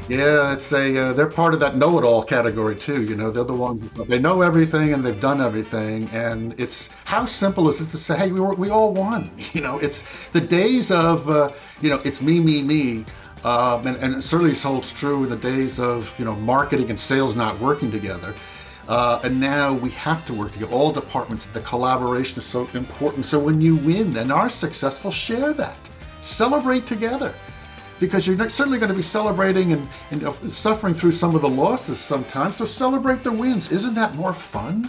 Yeah, it's they're part of that know-it-all category too. They're the ones they know everything and they've done everything. And it's how simple is it to say, hey, we all won. It's the days of it's me, me, me. And it certainly holds true in the days of marketing and sales not working together. And now we have to work together. All departments, the collaboration is so important. So when you win and are successful, share that, celebrate together. Because you're certainly going to be celebrating and suffering through some of the losses sometimes. So celebrate the wins. Isn't that more fun?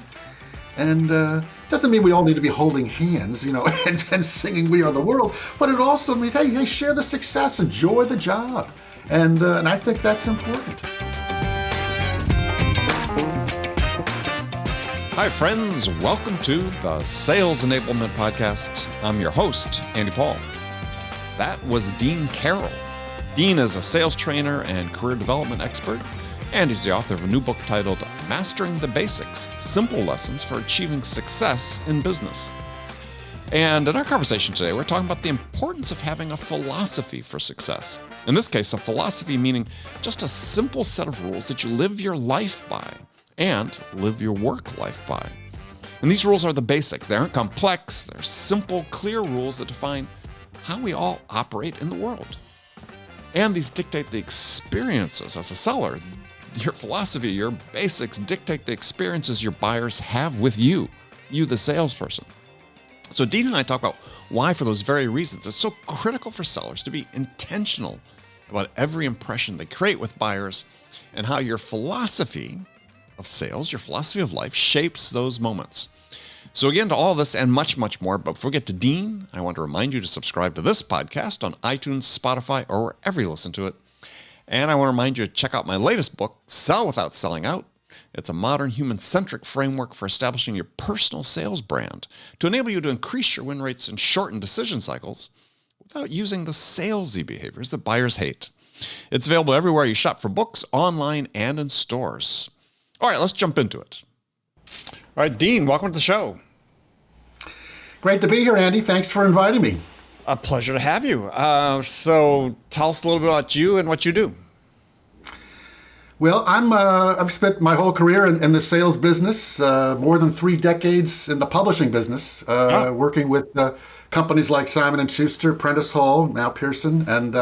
And doesn't mean we all need to be holding hands, and singing "We Are the World." But it also means, hey, share the success, enjoy the job, and I think that's important. Hi, friends. Welcome to the Sales Enablement Podcast. I'm your host, Andy Paul. That was Dean Karrel. Dean is a sales trainer and career development expert, and he's the author of a new book titled Mastering the Basics: Simple Lessons for Achieving Success in Business. And in our conversation today, we're talking about the importance of having a philosophy for success. In this case, a philosophy meaning just a simple set of rules that you live your life by and live your work life by. And these rules are the basics. They aren't complex. They're simple, clear rules that define how we all operate in the world. And these dictate the experiences as a seller. Your philosophy, your basics dictate the experiences your buyers have with you, the salesperson. So Dean and I talk about why, for those very reasons, it's so critical for sellers to be intentional about every impression they create with buyers, and how your philosophy of sales, your philosophy of life, shapes those moments. So again, to all this and much, much more, but before we get to Dean, I want to remind you to subscribe to this podcast on iTunes, Spotify, or wherever you listen to it. And I want to remind you to check out my latest book, Sell Without Selling Out. It's a modern human-centric framework for establishing your personal sales brand to enable you to increase your win rates and shorten decision cycles without using the salesy behaviors that buyers hate. It's available everywhere you shop for books, online and in stores. All right, let's jump into it. All right, Dean, welcome to the show. Great to be here, Andy. Thanks for inviting me. A pleasure to have you. So tell us a little bit about you and what you do. Well, I've spent my whole career in the sales business, more than 3 decades in the publishing business, working with companies like Simon & Schuster, Prentice Hall, now Pearson, and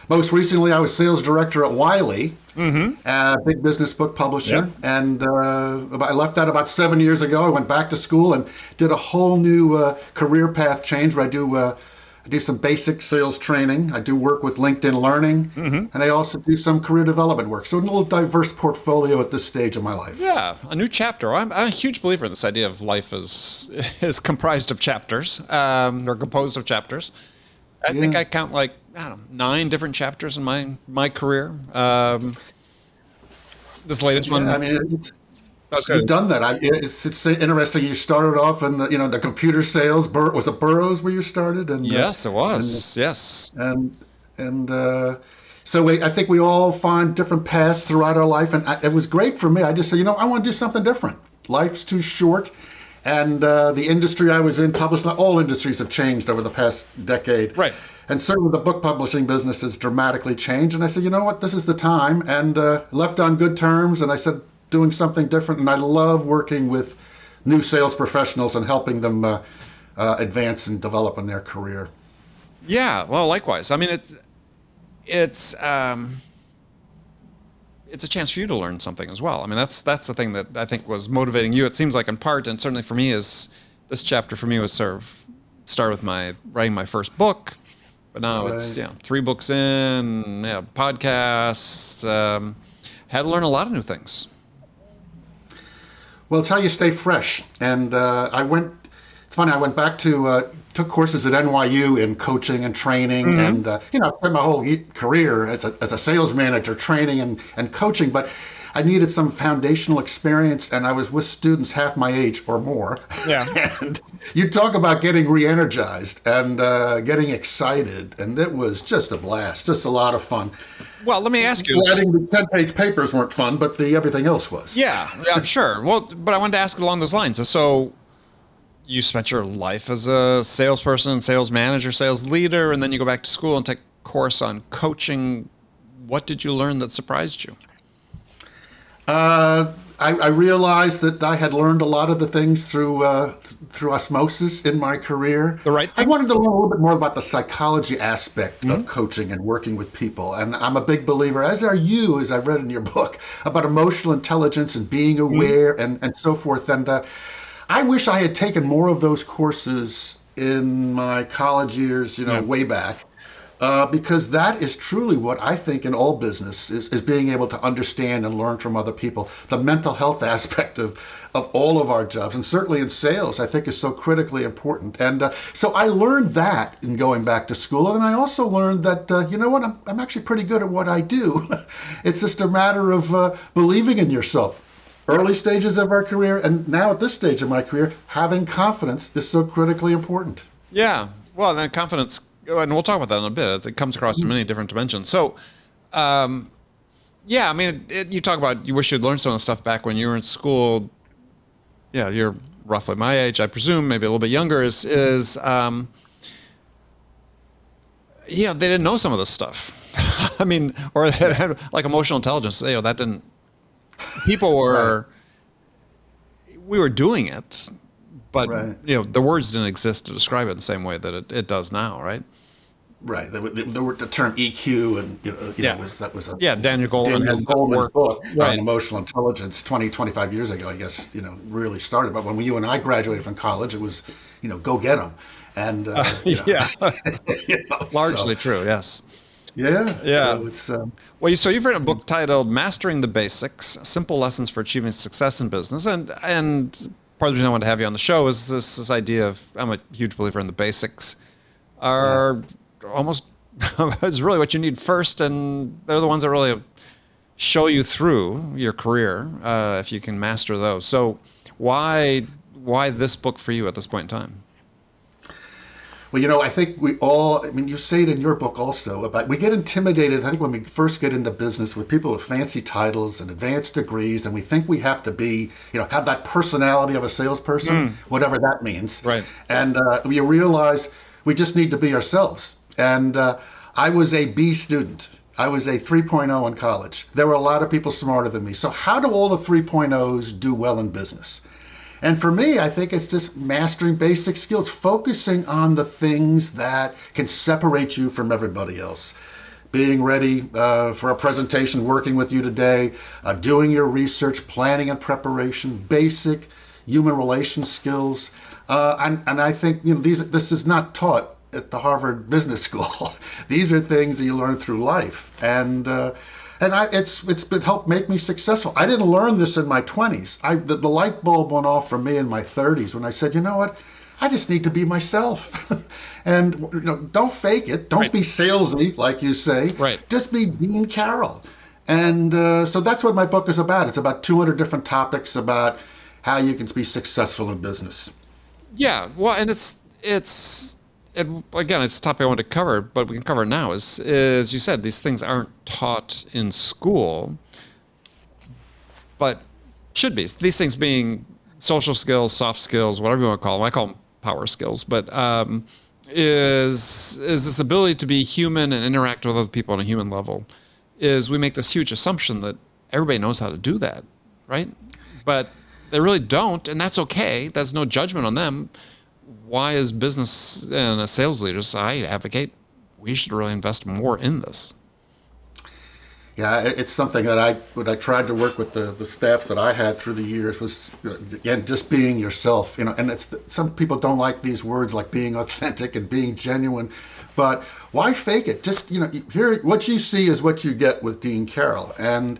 most recently I was sales director at Wiley, a big business book publisher, and I left that about 7 years ago. I went back to school and did a whole new career path change where I do some basic sales training. I do work with LinkedIn Learning, and I also do some career development work. So a little diverse portfolio at this stage of my life. Yeah, a new chapter. I'm a huge believer in this idea of life is comprised of chapters, or composed of chapters. I think I count 9 different chapters in my career. This latest one. I mean, you've done that. It's interesting. You started off in the computer sales. Was it Burroughs where you started? And yes, it was. Yes. So I think we all find different paths throughout our life, and it was great for me. I just said, I want to do something different. Life's too short. And the industry I was in, all industries have changed over the past decade. Right. And certainly the book publishing business has dramatically changed. And I said, you know what, this is the time. And left on good terms. And I said, doing something different. And I love working with new sales professionals and helping them advance and develop in their career. Yeah, well, likewise. I mean, it's a chance for you to learn something as well. I mean, that's the thing that I think was motivating you. It seems like in part, and certainly for me, is this chapter for me was start with writing my first book, but now it's 3 books in, podcasts. Had to learn a lot of new things. Well, it's how you stay fresh. And it's funny, I went back to took courses at NYU in coaching and training, and I spent my whole career as a sales manager, training and coaching. But I needed some foundational experience, and I was with students half my age or more. Yeah. And you talk about getting re-energized and getting excited, and it was just a blast, just a lot of fun. Well, let me ask you. Writing the 10-page papers weren't fun, but everything else was. Yeah, I'm sure. Well, but I wanted to ask along those lines. So you spent your life as a salesperson, sales manager, sales leader, and then you go back to school and take a course on coaching. what did you learn that surprised you? I realized that I had learned a lot of the things through osmosis in my career. The right I thing? wanted to learn a little bit more about the psychology aspect Mhm. of coaching and working with people. And I'm a big believer, as are you, as I've read in your book, about emotional intelligence and being Mhm. aware and so forth. And I wish I had taken more of those courses in my college years, Yeah. way back. Because that is truly what I think in all business is being able to understand and learn from other people. The mental health aspect of all of our jobs, and certainly in sales, I think is so critically important. And so I learned that in going back to school. And I also learned that, you know what, I'm actually pretty good at what I do. It's just a matter of believing in yourself. Yeah. Early stages of our career, and now at this stage of my career, having confidence is so critically important. Yeah. Well, then confidence, and we'll talk about that in a bit. It comes across in many different dimensions. So, yeah, I mean, you talk about you wish you'd learned some of the stuff back when you were in school. Yeah, you're roughly my age, I presume, maybe a little bit younger. Yeah, they didn't know some of this stuff. I mean, or they Yeah. had like emotional intelligence. That didn't. People Right. we were doing it, but Right. the words didn't exist to describe it in the same way that it does now, right? Right. The term EQ, and Yeah. that was a Yeah, Daniel Goleman Daniel had Goleman's work. book on Right. emotional intelligence 25 years ago, I guess, really started. But when you and I graduated from college, it was, go get them. And, Yeah, so, largely true. Yes. yeah. Yeah. So it's, Well, so you've written a book titled "Mastering the Basics: Simple Lessons for Achieving Success in Business," and part of the reason I wanted to have you on the show is this idea of I'm a huge believer in the basics yeah. are almost is really what you need first, and they're the ones that really show you through your career if you can master those. So why this book for you at this point in time? Well, I think I mean, you say it in your book also about we get intimidated, I think, when we first get into business with people with fancy titles and advanced degrees, and we think we have to be, have that personality of a salesperson, whatever that means. Right. And we realize we just need to be ourselves. And I was a B student. I was a 3.0 in college. There were a lot of people smarter than me. So how do all the 3.0s do well in business? And for me, I think it's just mastering basic skills, focusing on the things that can separate you from everybody else. Being ready for a presentation, working with you today, doing your research, planning and preparation, basic human relation skills. And I think this is not taught at the Harvard Business School. These are things that you learn through life. It's been helped make me successful. I didn't learn this in my 20s. The light bulb went off for me in my 30s when I said, you know what? I just need to be myself. And don't fake it. Don't Right. be salesy, like you say. Right. Just be Dean Carroll. And so that's what my book is about. It's about 200 different topics about how you can be successful in business. Yeah, well, and again, it's a topic I want to cover, but we can cover it now. Is you said these things aren't taught in school, but should be. These things being social skills, soft skills, whatever you want to call them. I call them power skills, but is this ability to be human and interact with other people on a human level. Is we make this huge assumption that everybody knows how to do that, right? But they really don't, and that's okay. There's no judgment on them. Why, as business and as sales leaders, I advocate we should really invest more in this. Yeah, it's something that I tried to work with the staff that I had through the years was, again, just being yourself, and some people don't like these words like being authentic and being genuine, but why fake it? Just, here, what you see is what you get with Dean Carroll, and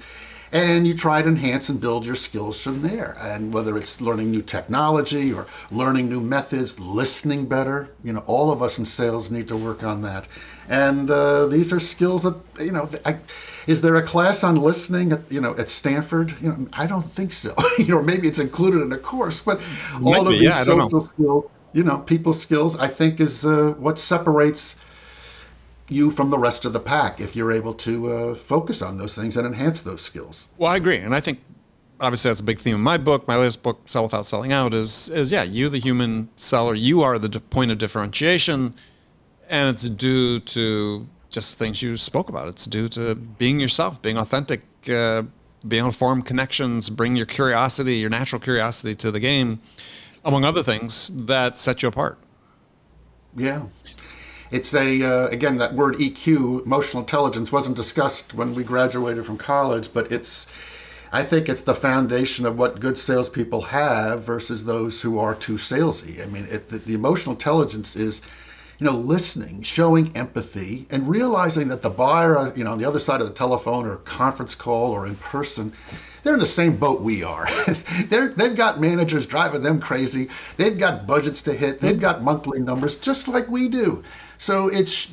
you try to enhance and build your skills from there. And whether it's learning new technology or learning new methods, listening better, all of us in sales need to work on that. And these are skills that, is there a class on listening at Stanford? I don't think so. Maybe it's included in a course, but all of these social skills, people skills, I think is what separates you from the rest of the pack if you're able to focus on those things and enhance those skills. Well, I agree, and I think obviously that's a big theme of my book. My latest book, Sell Without Selling Out, is you, the human seller, you are the point of differentiation, and it's due to just things you spoke about. It's due to being yourself, being authentic, being able to form connections, bring your curiosity, your natural curiosity to the game, among other things that set you apart. Yeah. It's again, that word EQ, emotional intelligence, wasn't discussed when we graduated from college, but I think it's the foundation of what good salespeople have versus those who are too salesy. I mean, the emotional intelligence is, listening, showing empathy, and realizing that the buyer, on the other side of the telephone or conference call or in person, they're in the same boat we are. They've got managers driving them crazy. They've got budgets to hit. They've got monthly numbers just like we do. So it's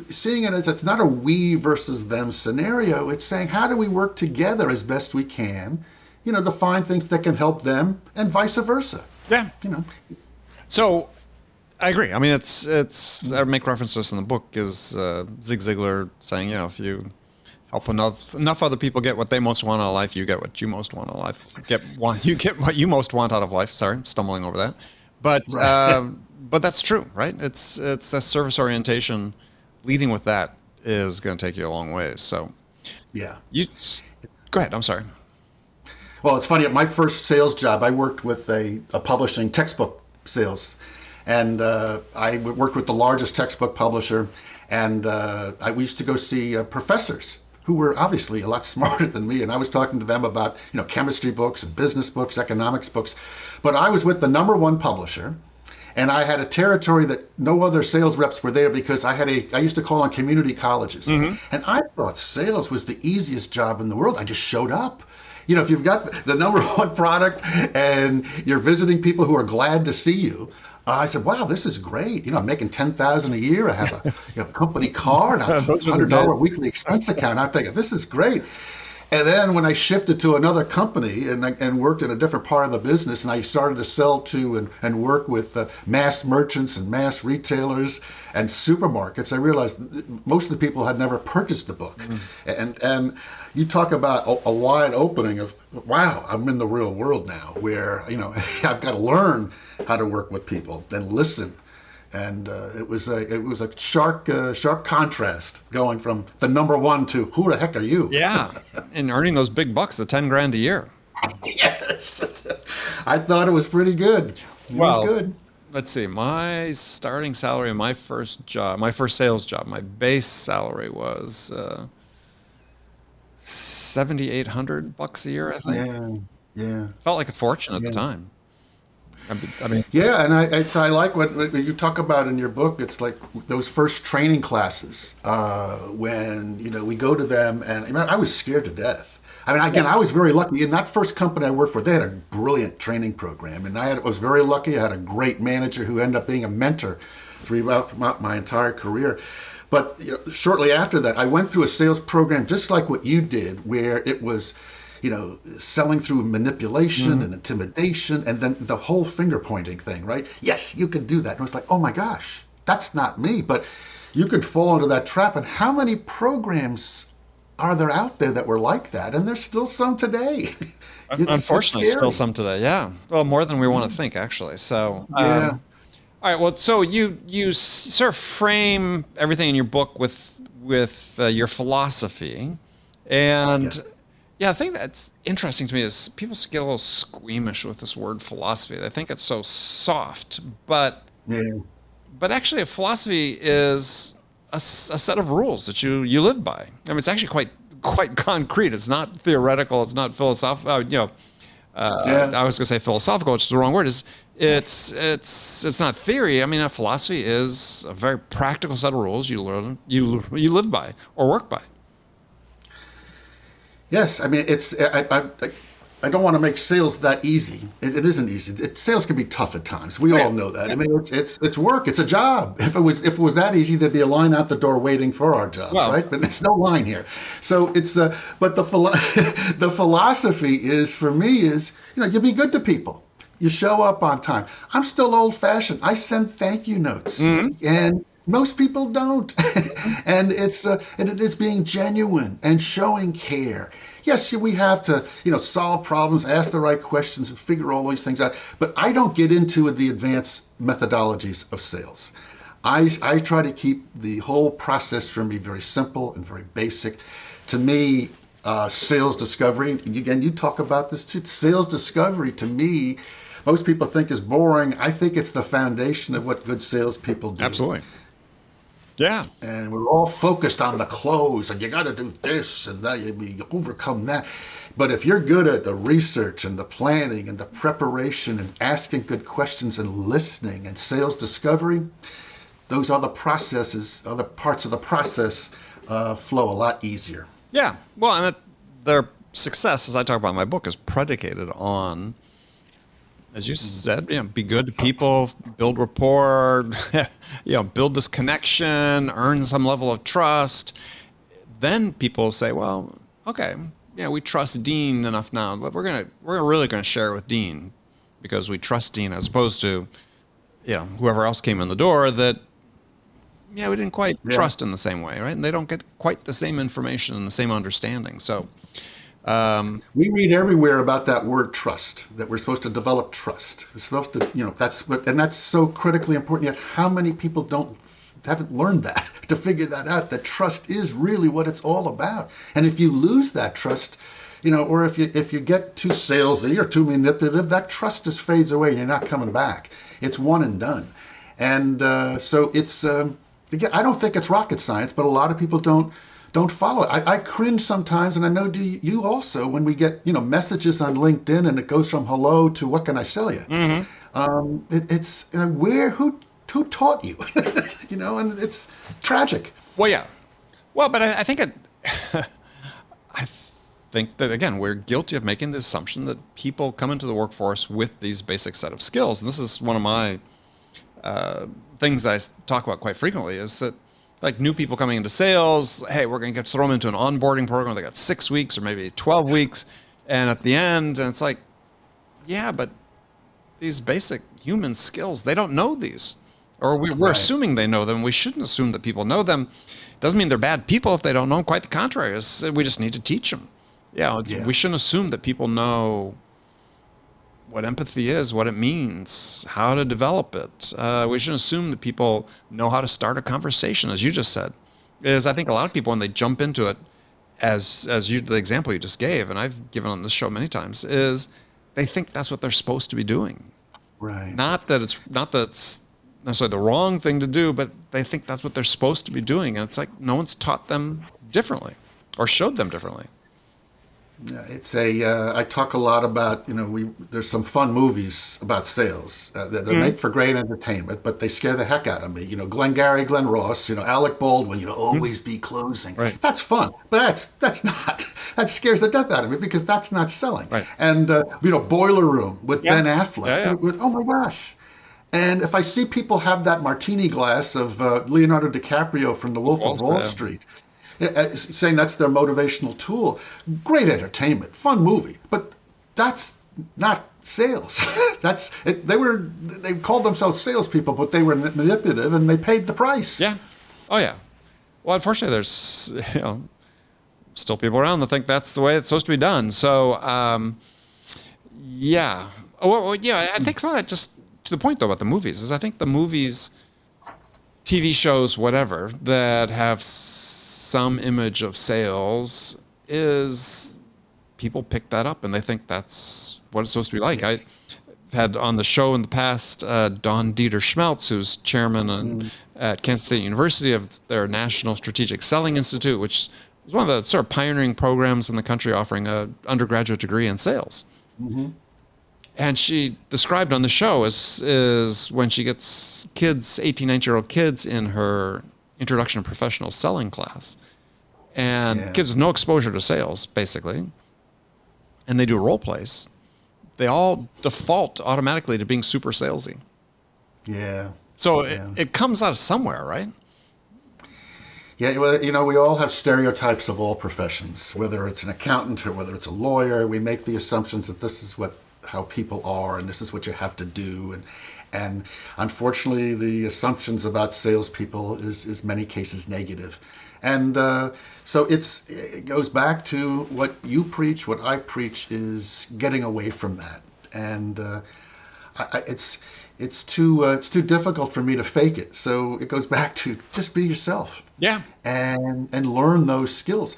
seeing it as it's not a we versus them scenario. It's saying, how do we work together as best we can, to find things that can help them and vice versa. Yeah. So I agree. I mean, I make reference to this in the book is Zig Ziglar saying, if you help enough other people get what they most want out of life, you get what you most want out of life. You get what you most want out of life. Sorry, I'm stumbling over that. But right. But that's true, right? It's that service orientation. Leading with that is going to take you a long ways. So yeah, go ahead. I'm sorry. Well, it's funny. At my first sales job, I worked with a publishing textbook sales. And I worked with the largest textbook publisher, and we used to go see professors who were obviously a lot smarter than me. And I was talking to them about, chemistry books and business books, economics books. But I was with the number one publisher, and I had a territory that no other sales reps were there because I used to call on community colleges. Mm-hmm. And I thought sales was the easiest job in the world. I just showed up. If you've got the number one product and you're visiting people who are glad to see you, I said, wow, this is great. I'm making $10,000 a year. I have a company car and a $100 weekly expense account. I'm thinking, this is great. And then when I shifted to another company and worked in a different part of the business, and I started to sell to and work with mass merchants and mass retailers and supermarkets, I realized most of the people had never purchased a book. Mm. And you talk about a wide opening of, wow, I'm in the real world now where, I've got to learn how to work with people and listen. And it was a sharp contrast going from the number one to who the heck are you? Yeah, and earning those big bucks, the $10,000 a year. Yes, I thought it was pretty good. It was good. Let's see. My starting salary in my first sales job, my base salary was $7,800 a year. I think. Yeah. Felt like a fortune at the time. I mean, yeah, and I like what you talk about in your book. It's like those first training classes when we go to them, and I was scared to death. I mean, again, I was very lucky. In that first company I worked for, they had a brilliant training program, and I was very lucky. I had a great manager who ended up being a mentor throughout my entire career. But shortly after that, I went through a sales program just like what you did, where it was selling through manipulation and intimidation, and then the whole finger pointing thing, right? Yes, you could do that. And I was like, oh my gosh, that's not me. But you could fall into that trap. And how many programs are there out there that were like that? And there's still some today. Unfortunately, still some today. Yeah. Well, more than we want to think, actually. So, yeah. All right. Well, so you sort of frame everything in your book with your philosophy, and yeah, the thing that's interesting to me is people get a little squeamish with this word philosophy. They think it's so soft, but actually, a philosophy is a set of rules that you live by. I mean, it's actually quite concrete. It's not theoretical. It's not philosophical. I was going to say philosophical, which is the wrong word. It's not theory. I mean, a philosophy is a very practical set of rules you learn, you live by or work by. Yes, I mean I don't want to make sales that easy. It isn't easy. Sales can be tough at times. We all know that. I mean, it's work. It's a job. If it was that easy, there'd be a line out the door waiting for our jobs, right? But there's no line here. So it's but the philosophy is for me is you be good to people. You show up on time. I'm still old-fashioned. I send thank you notes, and most people don't. And it is being genuine and showing care. Yes, we have to, solve problems, ask the right questions, and figure all these things out. But I don't get into the advanced methodologies of sales. I try to keep the whole process for me very simple and very basic. To me, sales discovery, and again, you talk about this too. Sales discovery, to me, most people think is boring. I think it's the foundation of what good salespeople do. Absolutely. Yeah. And we're all focused on the close, and you got to do this, and that you overcome that. But if you're good at the research and the planning and the preparation and asking good questions and listening and sales discovery, those other processes, other parts of the process flow a lot easier. Yeah. Well, and their success, as I talk about in my book, is predicated on, as you said, be good to people, build rapport, build this connection, earn some level of trust. Then people say, well, okay, we trust Dean enough now, but we're really gonna share it with Dean because we trust Dean, as opposed to, whoever else came in the door that, we didn't quite trust in the same way, right? And they don't get quite the same information and the same understanding. So we read everywhere about that word trust, that we're supposed to develop trust. We're supposed to, and that's so critically important. Yet how many people haven't learned that, to figure that out, that trust is really what it's all about. And if you lose that trust, or if you get too salesy or too manipulative, that trust just fades away and you're not coming back. It's one and done. And so it's, again, I don't think it's rocket science, but a lot of people don't follow it. I cringe sometimes, and I know you also, when we get messages on LinkedIn and it goes from hello to what can I sell you. Mm-hmm. It's who taught you, and it's tragic. Well, yeah. Well, but I think I think that, again, we're guilty of making the assumption that people come into the workforce with these basic set of skills. And this is one of my things that I talk about quite frequently, is that, like, new people coming into sales, hey, we're going to throw them into an onboarding program. They got 6 weeks or maybe 12 weeks. And at the end, and it's like, yeah, but these basic human skills, they don't know these. Or we're assuming they know them. We shouldn't assume that people know them. Doesn't mean they're bad people if they don't know them. Quite the contrary. We just need to teach them. We shouldn't assume that people know what empathy is, what it means, how to develop it. We shouldn't assume that people know how to start a conversation, as you just said. I think a lot of people, when they jump into it, as the example you just gave, and I've given on this show many times, is they think that's what they're supposed to be doing. Right. Not that it's necessarily the wrong thing to do, but they think that's what they're supposed to be doing. And it's like no one's taught them differently or showed them differently. Yeah, it's I talk a lot about, there's some fun movies about sales that are made for great entertainment, but they scare the heck out of me. Glengarry Glen Ross, Alec Baldwin, always be closing. Right. That's fun, but that's not, that scares the death out of me because that's not selling. Right. And, Boiler Room with Ben Affleck, Yeah. with, oh my gosh. And if I see people have that martini glass of Leonardo DiCaprio from The Wolf of Wall Street, saying that's their motivational tool, great entertainment, fun movie, but that's not sales. They called themselves salespeople, but they were manipulative and they paid the price. Yeah. Oh yeah. Well, unfortunately, there's still people around that think that's the way it's supposed to be done. So yeah. Well, yeah. I think some of that, just to the point though about the movies, is I think the movies, TV shows, whatever, that have some image of sales, is people pick that up and they think that's what it's supposed to be like. I've had on the show in the past Don Dieter Schmeltz, who's chairman at Kansas State University of their National Strategic Selling Institute, which is one of the sort of pioneering programs in the country offering an undergraduate degree in sales. Mm-hmm. And she described on the show is when she gets 18, 19-year-old kids in her introduction to professional selling class, and kids with no exposure to sales, basically, and they do role plays, they all default automatically to being super salesy. Yeah. So it comes out of somewhere, right? Yeah, well, we all have stereotypes of all professions, whether it's an accountant or whether it's a lawyer. We make the assumptions that this is how people are and this is what you have to do. And unfortunately, the assumptions about salespeople is many cases negative. And so it goes back to what you preach, what I preach, is getting away from that. And it's too difficult for me to fake it. So it goes back to just be yourself Yeah. and learn those skills.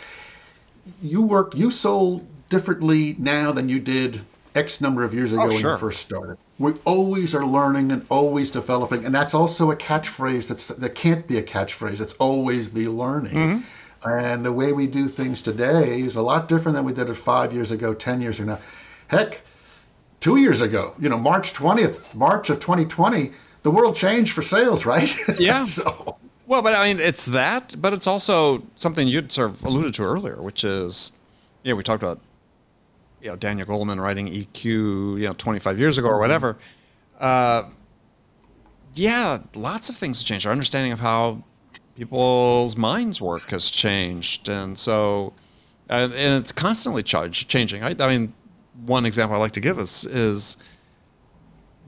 You sold differently now than you did X number of years Oh, ago when you sure. first started. We always are learning and always developing, and that's also a catchphrase that can't be a catchphrase. It's always be learning. Hmm. And the way we do things today is a lot different than we did it 5 years ago, 10 years ago. Heck, 2 years ago, March of 2020, the world changed for sales, right? Yeah. So Well, but I mean, it's that, but it's also something you'd sort of alluded to earlier, which is, we talked about, Daniel Goleman writing EQ, 25 years ago or whatever. Uh, yeah, lots of things have changed. Our understanding of how people's minds work has changed. And so, and it's constantly changing. I mean, one example I like to give is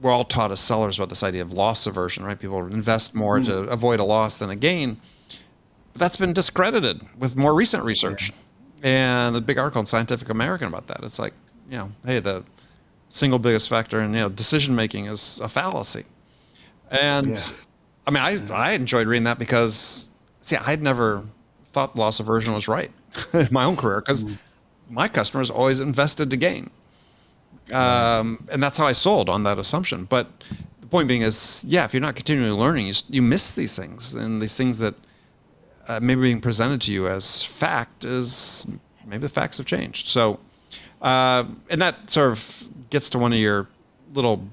we're all taught as sellers about this idea of loss aversion, right? People invest more to avoid a loss than a gain. But that's been discredited with more recent research. And the big article in Scientific American about that. It's like, hey, the single biggest factor in decision making is a fallacy. And yeah, I mean, I enjoyed reading that because, see, I'd never thought loss aversion was right in my own career because my customers always invested to gain. And that's how I sold on that assumption. But the point being is, if you're not continually learning, you miss these things, and these things that maybe being presented to you as fact is maybe the facts have changed. So, and that sort of gets to one of your little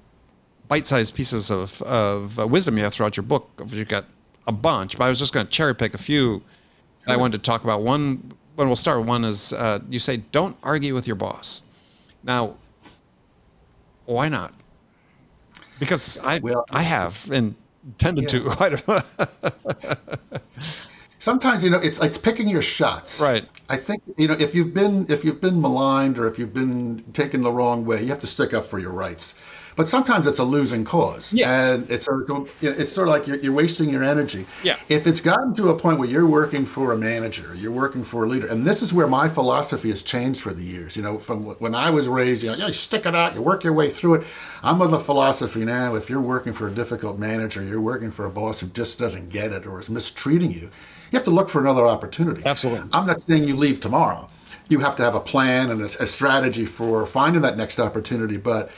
bite-sized pieces of wisdom you have throughout your book. You've got a bunch, but I was just going to cherry pick a few that I wanted to talk about. One, we'll start with one is you say, don't argue with your boss. Now, why not? Because I have and tended to quite a sometimes it's picking your shots. Right. I think if you've been maligned or if you've been taken the wrong way, you have to stick up for your rights. But sometimes it's a losing cause. Yes. And it's sort of like you're wasting your energy. Yeah. If it's gotten to a point where you're working for a manager, you're working for a leader, and this is where my philosophy has changed for the years. From when I was raised, you stick it out, you work your way through it. I'm of the philosophy now, if you're working for a difficult manager, you're working for a boss who just doesn't get it or is mistreating you, you have to look for another opportunity. Absolutely. I'm not saying you leave tomorrow. You have to have a plan and a strategy for finding that next opportunity, but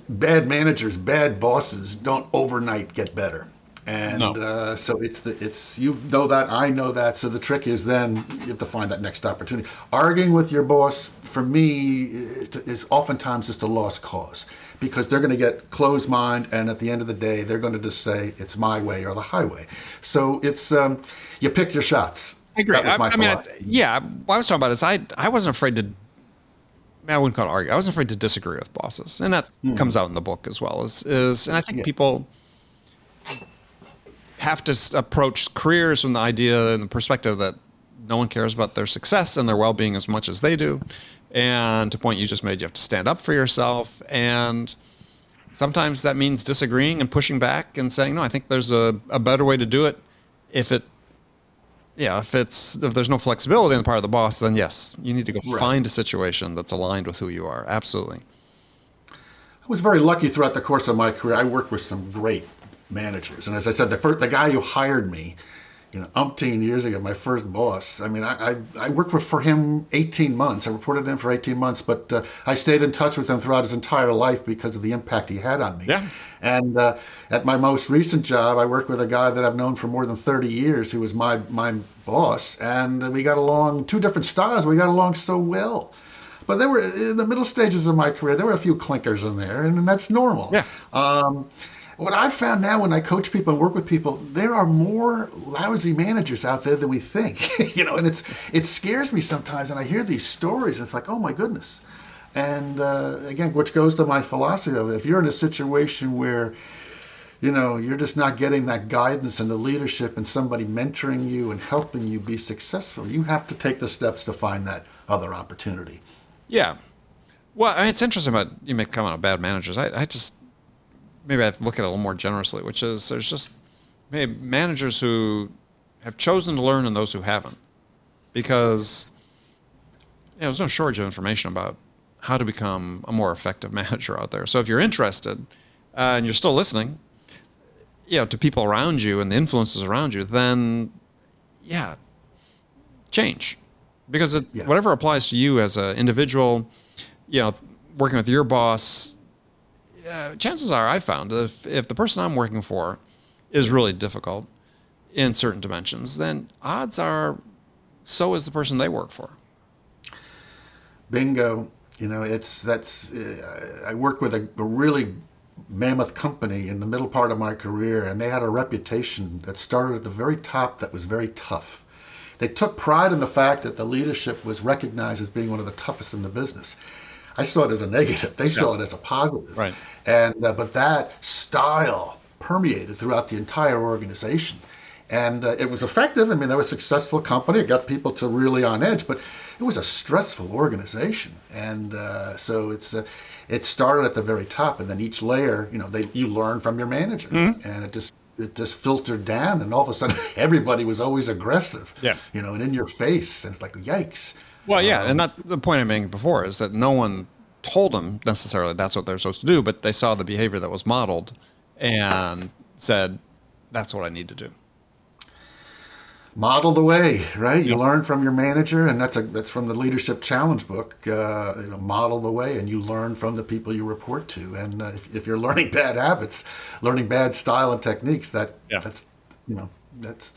bad managers, bad bosses don't overnight get better. And No. So you know that, I know that. So the trick is then you have to find that next opportunity. Arguing with your boss, for me, is oftentimes just a lost cause because they're going to get closed mind, and at the end of the day, they're going to just say it's my way or the highway. So it's you pick your shots. I agree. That was my philosophy. What I was talking about is I wasn't afraid to. I wouldn't call it argue. I wasn't afraid to disagree with bosses, and that comes out in the book as well. And I think people have to approach careers from the idea and the perspective that no one cares about their success and their well-being as much as they do. And to the point you just made, you have to stand up for yourself. And sometimes that means disagreeing and pushing back and saying, no, I think there's a better way to do it. If there's no flexibility on the part of the boss, then yes, you need to go find a situation that's aligned with who you are. Absolutely. I was very lucky throughout the course of my career. I worked with some great managers, and as I said, the guy who hired me, umpteen years ago, my first boss. I mean, I worked for him 18 months. I reported to him for 18 months, but I stayed in touch with him throughout his entire life because of the impact he had on me. Yeah. And at my most recent job, I worked with a guy that I've known for more than 30 years who was my boss, and we got along, two different styles. We got along so well. But there were, in the middle stages of my career, there were a few clinkers in there, and that's normal. Yeah. What I've found now when I coach people and work with people, there are more lousy managers out there than we think, and it scares me sometimes. And I hear these stories, and it's like, oh my goodness. And again, which goes to my philosophy of if you're in a situation where, you're just not getting that guidance and the leadership and somebody mentoring you and helping you be successful, you have to take the steps to find that other opportunity. Yeah. Well, I mean, it's interesting about you make comment on bad managers. I just maybe I look at it a little more generously, which is there's just maybe managers who have chosen to learn and those who haven't, because there's no shortage of information about how to become a more effective manager out there. So if you're interested, and you're still listening, to people around you and the influences around you, then yeah, change, because Yeah. whatever applies to you as an individual, working with your boss, chances are I found that if the person I'm working for is really difficult in certain dimensions, then odds are so is the person they work for. Bingo. I worked with a really mammoth company in the middle part of my career, and they had a reputation that started at the very top that was very tough. They took pride in the fact that the leadership was recognized as being one of the toughest in the business. I saw it as a negative. They saw it as a positive. Right. And but that style permeated throughout the entire organization, and it was effective. I mean, they were a successful company. It got people to really on edge, but it was a stressful organization. And so it started at the very top, and then each layer, you learn from your manager, and it just filtered down, and all of a sudden everybody was always aggressive, Yeah. and in your face, and it's like, yikes. Well, yeah, and not the point I'm making before is that no one told them necessarily that's what they're supposed to do, but they saw the behavior that was modeled and said, that's what I need to do. Model the way, right? You learn from your manager, and that's from the Leadership Challenge book. Model the way, and you learn from the people you report to. And if you're learning bad habits, learning bad style and techniques, that's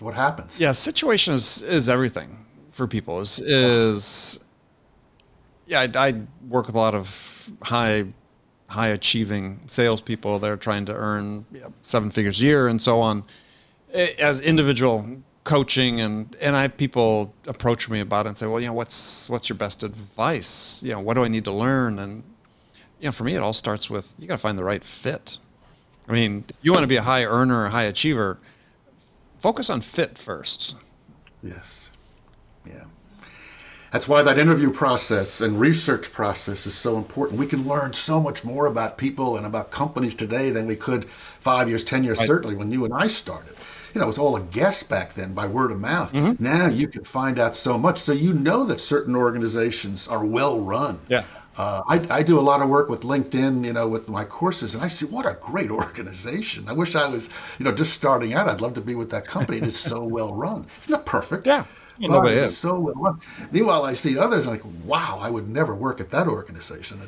what happens. Yeah, situation is everything for people. I work with a lot of high achieving salespeople. They're trying to earn 7 figures a year and so on. As individual coaching, and I have people approach me about it and say, well, what's your best advice? What do I need to learn? And for me, it all starts with you got to find the right fit. I mean, if you want to be a high earner or high achiever, focus on fit first. Yes. Yeah. That's why that interview process and research process is so important. We can learn so much more about people and about companies today than we could 5 years, 10 years, certainly when you and I started. It was all a guess back then by word of mouth. Mm-hmm. Now you can find out so much. So that certain organizations are well run. Yeah. I do a lot of work with LinkedIn, with my courses, and I see what a great organization. I wish I was, just starting out. I'd love to be with that company. It is so well run. It's not perfect. Yeah. But it's so well run. Meanwhile, I see others like, wow, I would never work at that organization.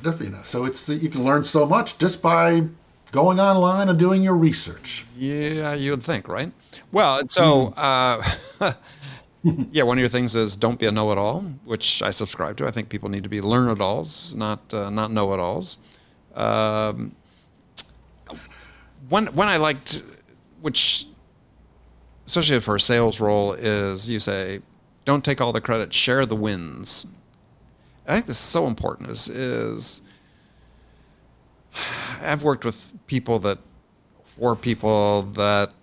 So you can learn so much just by going online and doing your research. Yeah, you would think, right? Well, so one of your things is don't be a know-it-all, which I subscribe to. I think people need to be learn-it-alls, not know-it-alls. When I liked, which especially for a sales role, is you say, don't take all the credit, share the wins. I think this is so important. Is I've worked with people that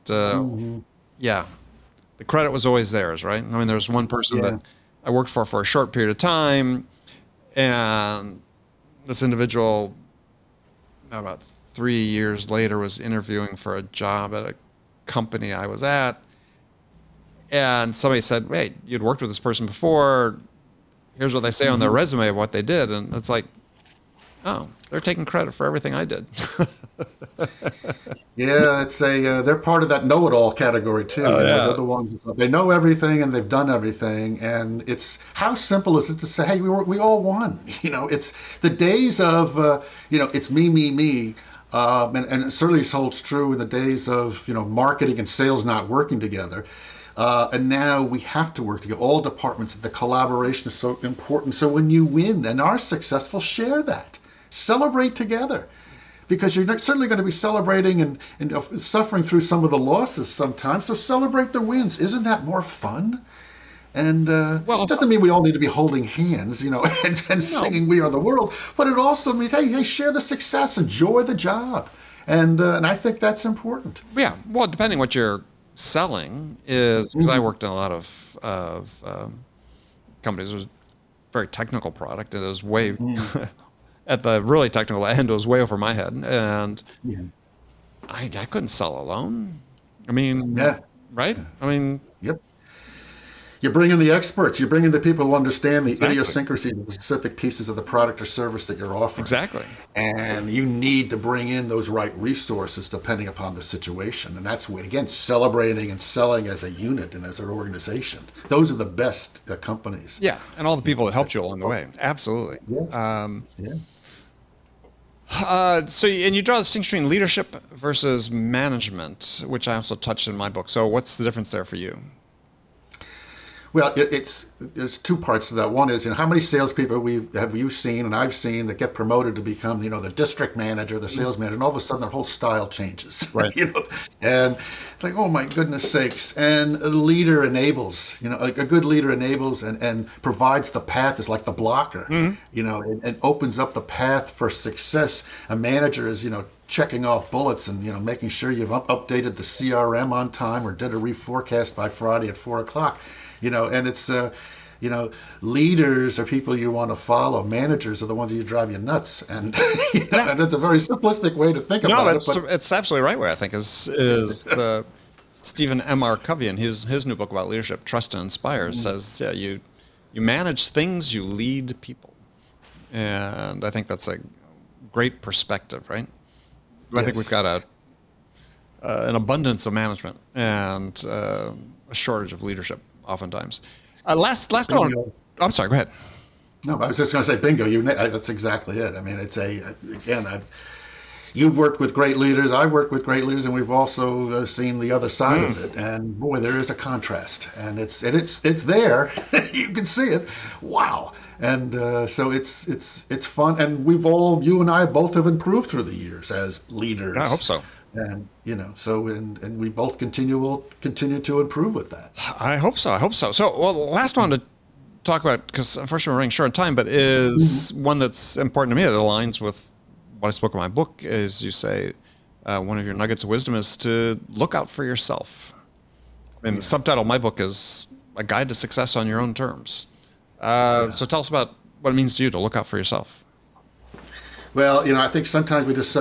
the credit was always theirs, right? I mean, there's one person that I worked for a short period of time, and this individual about 3 years later was interviewing for a job at a company I was at, and somebody said, "Hey, you'd worked with this person before. Here's what they say on their resume of what they did," and it's like, oh, they're taking credit for everything I did. Yeah, they're part of that know-it-all category too. They're the ones they know everything and they've done everything. And it's how simple is it to say, hey, we all won. It's the days of it's me. And it certainly holds true in the days of marketing and sales not working together. And now we have to work together. All departments, the collaboration is so important. So when you win and are successful, share that. Celebrate together. Because you're certainly going to be celebrating and suffering through some of the losses sometimes. So celebrate the wins. Isn't that more fun? And it doesn't mean we all need to be holding hands, and singing "We Are the World," but it also means, hey, share the success, enjoy the job, and I think that's important. Yeah, well, depending what you're selling is, because I worked in a lot of companies. It was a very technical product, and it was way at the really technical end. It was way over my head, and I couldn't sell alone. I mean, right? I mean, yep. You bring in the experts. You bring in the people who understand the Exactly. idiosyncrasies of the specific pieces of the product or service that you're offering. Exactly. And you need to bring in those right resources depending upon the situation. And that's what, again, celebrating and selling as a unit and as an organization. Those are the best companies. Yeah, and all the people that helped you along the way. Absolutely. Yeah. Yeah. And you draw the distinction between leadership versus management, which I also touched in my book. So what's the difference there for you? Well, there's two parts to that. One is, how many salespeople have you seen and I've seen that get promoted to become, the district manager, the sales manager, and all of a sudden their whole style changes, Right. And it's like, oh my goodness sakes. And a leader enables, like a good leader enables and provides the path, is like the blocker, and opens up the path for success. A manager is, checking off bullets and making sure you've updated the CRM on time or did a reforecast by Friday at 4 o'clock. And it's, leaders are people you want to follow. Managers are the ones that drive you nuts. And, and it's a very simplistic way to think about it. No, it's absolutely right way, I think, is the Stephen M.R. Covey in his new book about leadership, Trust and Inspire, says, you manage things, you lead people. And I think that's a great perspective, right? I think we've got an abundance of management and a shortage of leadership. Oftentimes. Last one. I'm sorry, go ahead. No, I was just going to say, bingo. That's exactly it. I mean, you've worked with great leaders. I've worked with great leaders, and we've also seen the other side of it. And boy, there is a contrast, and it's there. You can see it. Wow. And so it's fun, and you and I both have improved through the years as leaders. I hope so. And and we both will continue to improve with that. I hope so. So, well, the last one to talk about, because unfortunately we're running short on time, but is one that's important to me that aligns with what I spoke in my book. Is you say one of your nuggets of wisdom is to look out for yourself. And the subtitle of my book is A Guide to Success on Your Own Terms. So tell us about what it means to you to look out for yourself. Well, I think sometimes we just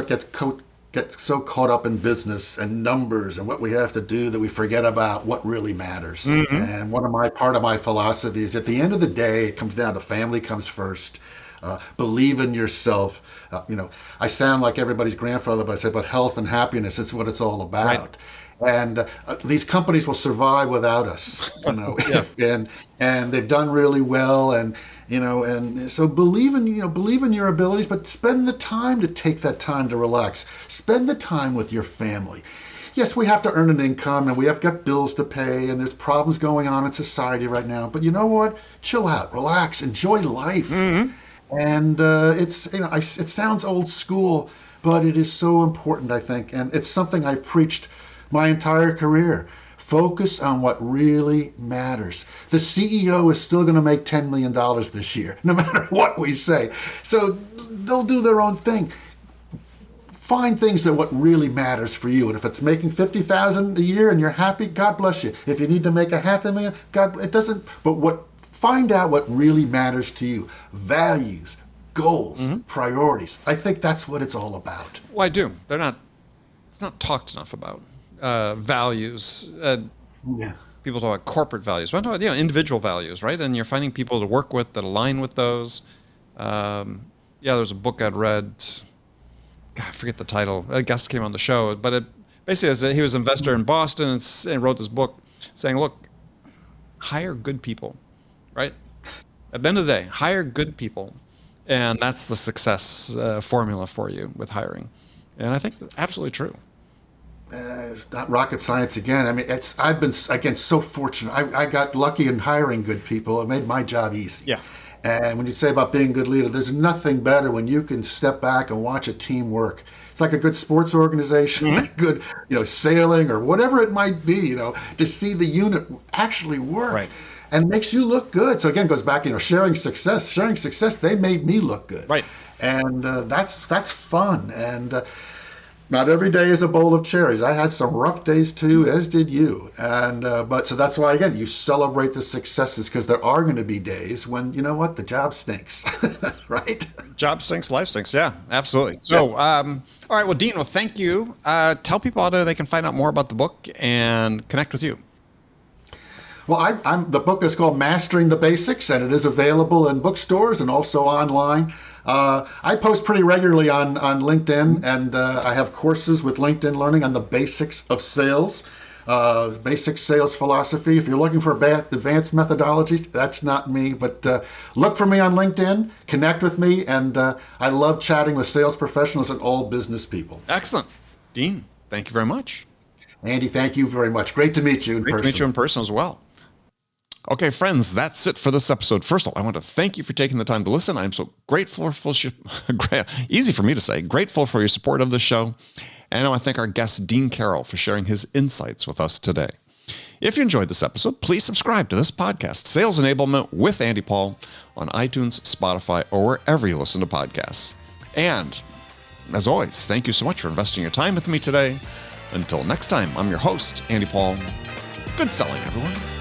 get so caught up in business and numbers and what we have to do that we forget about what really matters. And part of my philosophy is, at the end of the day, it comes down to family comes first. Believe in yourself. I sound like everybody's grandfather, but I say, but health and happiness is what it's all about. Right. And these companies will survive without us, and they've done really well. And so believe in your abilities, but spend the time to take that time to relax. Spend the time with your family. Yes, we have to earn an income and we have got bills to pay and there's problems going on in society right now. But you know what? Chill out, relax, enjoy life. And it sounds old school, but it is so important, I think. And it's something I've preached my entire career. Focus on what really matters. The CEO is still going to make $10 million this year, no matter what we say. So they'll do their own thing. Find things that what really matters for you. And if it's making $50,000 a year and you're happy, God bless you. If you need to make $500,000, it doesn't. But find out what really matters to you. Values, goals, priorities. I think that's what it's all about. Well, I do. It's not talked enough about. Values. People talk about corporate values. But I'm talking about individual values, right? And you're finding people to work with that align with those. There's a book I'd read. God, I forget the title. A guest came on the show, but it basically says that he was an investor in Boston and wrote this book saying, look, hire good people, right? At the end of the day, hire good people. And that's the success formula for you with hiring. And I think that's absolutely true. It's not rocket science again. I mean, I've been, again, so fortunate. I got lucky in hiring good people. It made my job easy. Yeah. And when you say about being a good leader, there's nothing better when you can step back and watch a team work. It's like a good sports organization, good, sailing or whatever it might be, to see the unit actually work. Right. And it makes you look good. So again, it goes back, sharing success. Sharing success, they made me look good. Right. And that's fun. And not every day is a bowl of cherries. I had some rough days too, as did you. And so that's why, again, you celebrate the successes, because there are going to be days when, the job stinks, right? Job stinks, life stinks. Yeah, absolutely. So, all right. Well, Dean, thank you. Tell people how they can find out more about the book and connect with you. Well, the book is called Mastering the Basics, and it is available in bookstores and also online. I post pretty regularly on LinkedIn, and I have courses with LinkedIn Learning on the basics of sales, basic sales philosophy. If you're looking for advanced methodologies, that's not me, but look for me on LinkedIn, connect with me, and I love chatting with sales professionals and all business people. Excellent. Dean, thank you very much. Andy, thank you very much. Great to meet you in person. Great to meet you in person as well. Okay, friends, that's it for this episode. First of all, I want to thank you for taking the time to listen. I'm so grateful for easy for me to say, grateful for your support of the show. And I want to thank our guest, Dean Karrel, for sharing his insights with us today. If you enjoyed this episode, please subscribe to this podcast, Sales Enablement with Andy Paul, on iTunes, Spotify, or wherever you listen to podcasts. And as always, thank you so much for investing your time with me today. Until next time, I'm your host, Andy Paul. Good selling, everyone.